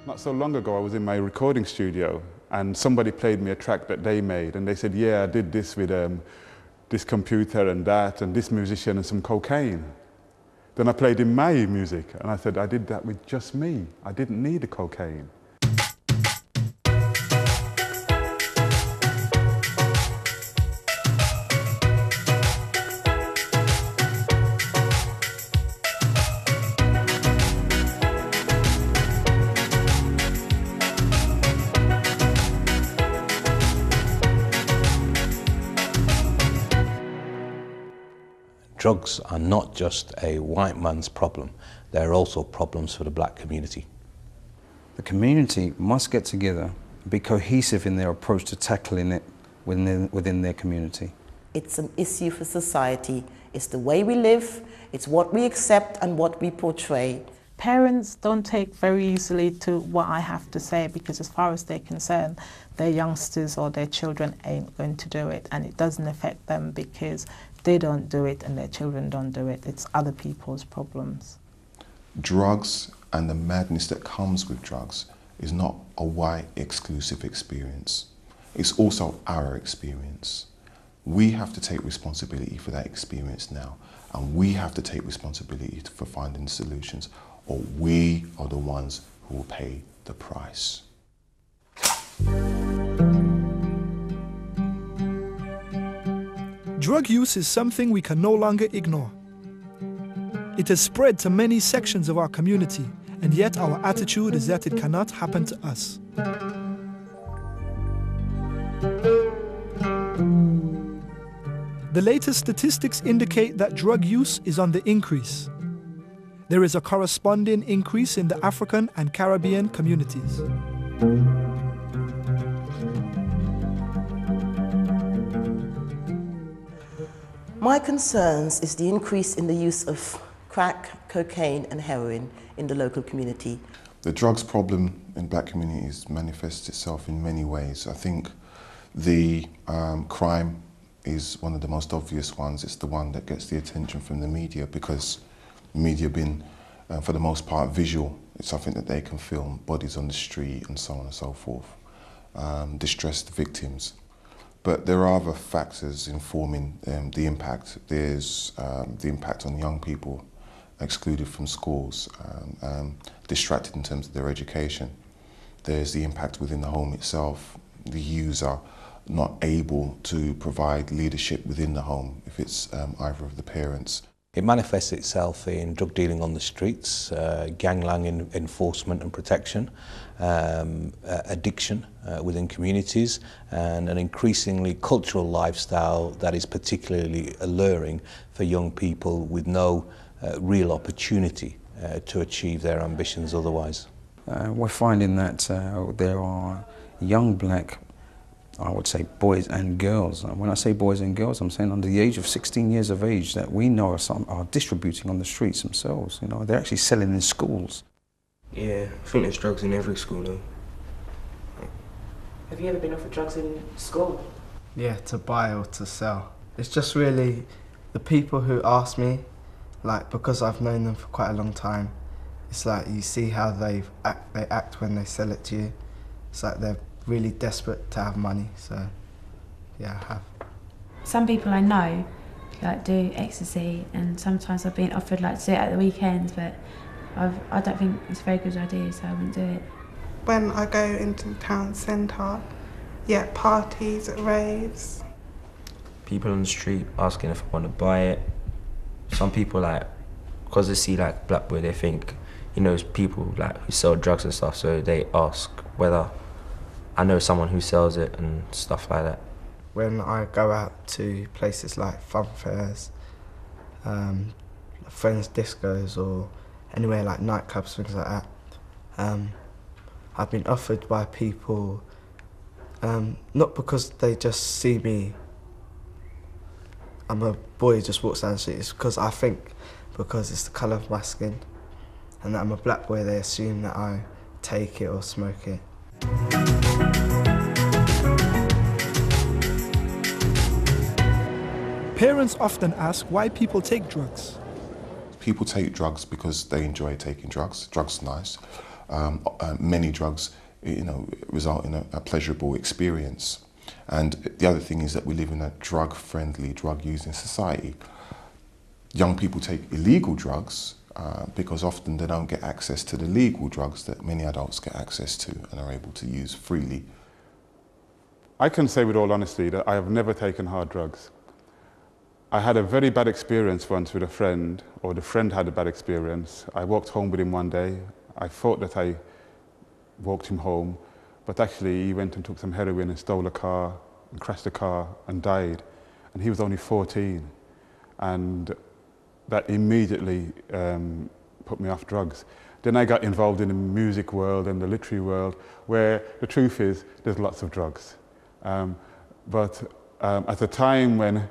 Not so long ago, I was in my recording studio and somebody played me a track that they made, and they said, yeah, I did this with this computer and that, and this musician and some cocaine. Then I played in my music, and I said, I did that with just me. I didn't need the cocaine. Drugs are not just a white man's problem, they're also problems for the black community. The community must get together, be cohesive in their approach to tackling it within their community. It's an issue for society. It's the way we live, it's what we accept and what we portray. Parents don't take very easily to what I have to say, because as far as they're concerned, their youngsters or their children ain't going to do it, and it doesn't affect them because they don't do it and their children don't do it. It's other people's problems. Drugs and the madness that comes with drugs is not a white exclusive experience. It's also our experience. We have to take responsibility for that experience now, and we have to take responsibility for finding solutions, or we are the ones who will pay the price. Drug use is something we can no longer ignore. It has spread to many sections of our community, and yet our attitude is that it cannot happen to us. The latest statistics indicate that drug use is on the increase. There is a corresponding increase in the African and Caribbean communities. My concerns is the increase in the use of crack, cocaine and heroin in the local community. The drugs problem in black communities manifests itself in many ways. I think the crime is one of the most obvious ones. It's the one that gets the attention from the media, because the media have been, for the most part, visual. It's something that they can film, bodies on the street and so on and so forth, distressed victims. But there are other factors informing the impact. There's the impact on young people excluded from schools, distracted in terms of their education. There's the impact within the home itself. The user not able to provide leadership within the home if it's either of the parents. It manifests itself in drug dealing on the streets, gangland enforcement and protection, addiction within communities, and an increasingly cultural lifestyle that is particularly alluring for young people with no real opportunity to achieve their ambitions otherwise. We're finding that there are young black, I would say, boys and girls. And when I say boys and girls, I'm saying under the age of 16 years of age that we know are distributing on the streets themselves. You know, they're actually selling in schools. Yeah, I think there's drugs in every school though. Have you ever been offered drugs in school? Yeah, to buy or to sell. It's just really the people who ask me, like, because I've known them for quite a long time, it's like you see how they act when they sell it to you. It's like they're really desperate to have money, so yeah, I have. Some people I know like do ecstasy, and sometimes I've been offered like to do it at the weekends, but I don't think it's a very good idea, so I wouldn't do it. When I go into the town centre, yeah, parties, raves. People on the street asking if I want to buy it. Some people, like, because they see like Black Boy, they think, you know, it's people like who sell drugs and stuff, so they ask whether I know someone who sells it and stuff like that. When I go out to places like fun fairs, friends' discos, or anywhere like nightclubs, things like that, I've been offered by people, not because they just see me, I'm a boy who just walks down the street, it's because I think, because it's the colour of my skin, and that I'm a black boy, they assume that I take it or smoke it. Parents often ask why people take drugs. People take drugs because they enjoy taking drugs. Drugs are nice. many drugs, result in a pleasurable experience. And the other thing is that we live in a drug-friendly, drug-using society. Young people take illegal drugs because often they don't get access to the legal drugs that many adults get access to and are able to use freely. I can say with all honesty that I have never taken hard drugs. I had a very bad experience once with a friend, or the friend had a bad experience. I walked home with him one day. I thought that I walked him home, but actually he went and took some heroin and stole a car and crashed a car and died. And he was only 14. And that immediately put me off drugs. Then I got involved in the music world and the literary world, where the truth is there's lots of drugs. But at a time when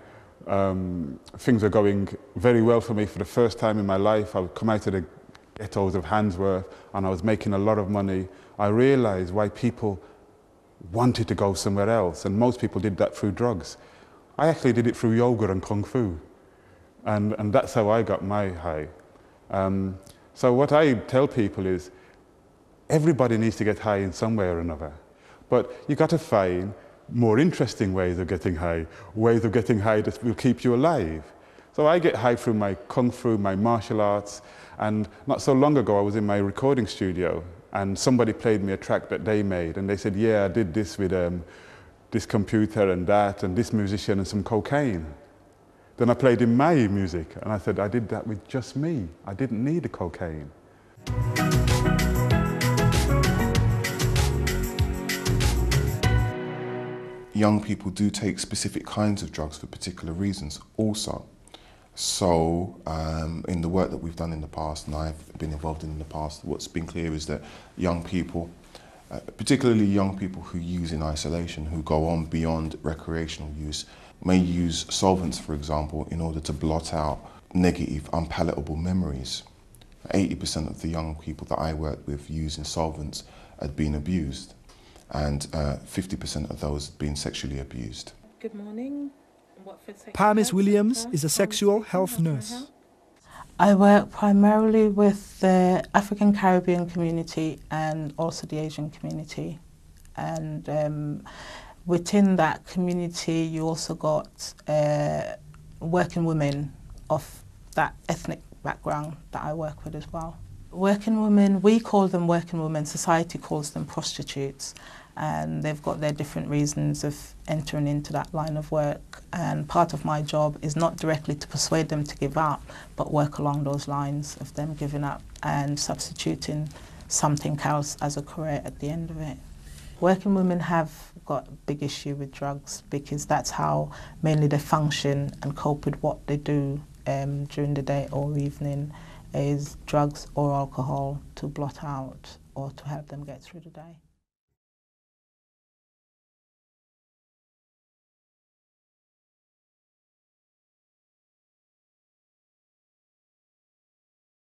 things were going very well for me for the first time in my life, I would come out of the ghettos of Handsworth and I was making a lot of money, I realized why people wanted to go somewhere else, and most people did that through drugs. I actually did it through yoga and kung fu, and that's how I got my high. So what I tell people is everybody needs to get high in some way or another, but you got to find more interesting ways of getting high that will keep you alive. So I get high through my kung fu, my martial arts, and not so long ago I was in my recording studio and somebody played me a track that they made, and they said, yeah, I did this with this computer and that and this musician and some cocaine. Then I played in my music and I said, I did that with just me. I didn't need the cocaine. Young people do take specific kinds of drugs for particular reasons also. So in the work that we've done in the past, and I've been involved in the past, what's been clear is that young people, particularly young people who use in isolation, who go on beyond recreational use, may use solvents, for example, in order to blot out negative, unpalatable memories. 80% of the young people that I work with using solvents had been abused, and 50% of those had been sexually abused. Good morning. Parmis Williams is a sexual health nurse. I work primarily with the African Caribbean community and also the Asian community. And within that community, you also got working women of that ethnic background that I work with as well. Working women, we call them working women, society calls them prostitutes. And they've got their different reasons of entering into that line of work. And part of my job is not directly to persuade them to give up, but work along those lines of them giving up and substituting something else as a career at the end of it. Working women have got a big issue with drugs because that's how mainly they function and cope with what they do during the day or evening, is drugs or alcohol to blot out or to help them get through the day.